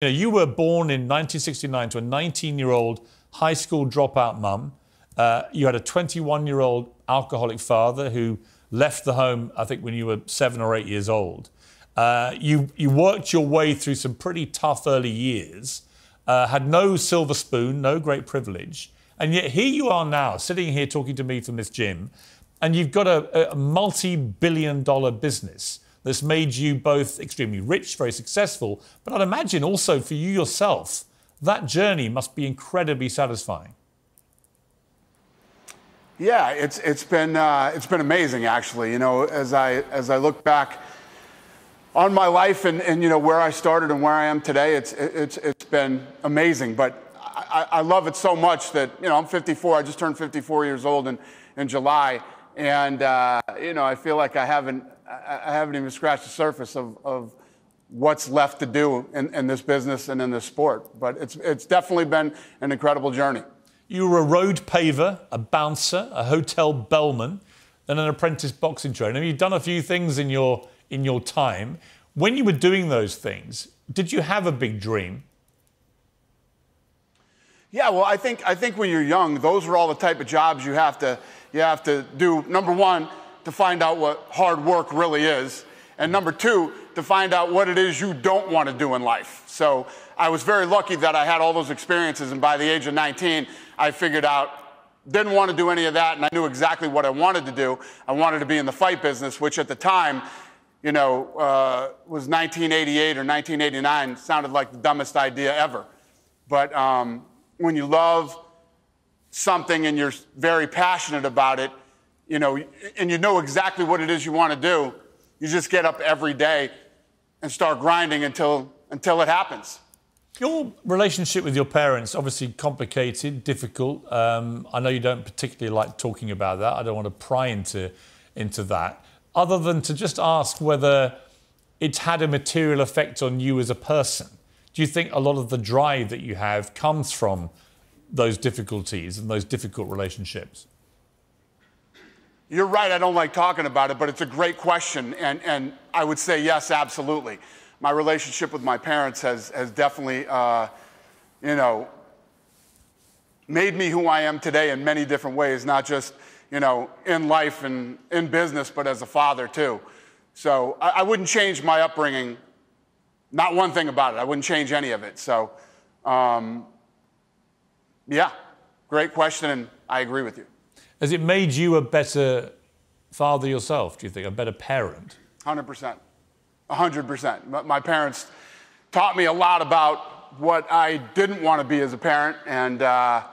You know, you were born in 1969 to a 19-year-old high school dropout mum. You had a 21-year-old alcoholic father who left the home, I think, when you were 7 or 8 years old. You worked your way through some pretty tough early years, had no silver spoon, no great privilege, and yet here you are now, sitting here talking to me from this gym, and you've got a multi-billion-dollar business that's made you both extremely rich, very successful, but I'd imagine also for you yourself, that journey must be incredibly satisfying. Yeah, it's been amazing, actually. You know, as I look back on my life and you know where I started and where I am today, it's been amazing. But I love it so much that, you know, I'm 54. I just turned 54 years old in July, and you know, I feel like I haven't even scratched the surface of what's left to do in this business and in this sport. But it's definitely been an incredible journey. You were a road paver, a bouncer, a hotel bellman, and an apprentice boxing trainer. I mean, you've done a few things in your time. When you were doing those things, did you have a big dream? Yeah, well, I think when you're young, those are all the type of jobs you have to do. Number one, to find out what hard work really is, and number two, to find out what it is you don't want to do in life. So I was very lucky that I had all those experiences, and by the age of 19, I figured out, didn't want to do any of that, and I knew exactly what I wanted to do. I wanted to be in the fight business, which at the time, you know, was 1988 or 1989, sounded like the dumbest idea ever. But when you love something and you're very passionate about it, you know, and you know exactly what it is you want to do, you just get up every day and start grinding until it happens. Your relationship with your parents, obviously complicated, difficult. I know you don't particularly like talking about that. I don't want to pry into that. Other than to just ask whether it's had a material effect on you as a person. Do you think a lot of the drive that you have comes from those difficulties and those difficult relationships? You're right, I don't like talking about it, but it's a great question, and I would say yes, absolutely. My relationship with my parents has definitely, you know, made me who I am today in many different ways, not just, you know, in life and in business, but as a father too. So I wouldn't change my upbringing, not one thing about it. I wouldn't change any of it. So, yeah, great question, and I agree with you. Has it made you a better father yourself, do you think, a better parent? 100%. 100%. My parents taught me a lot about what I didn't want to be as a parent, and yeah,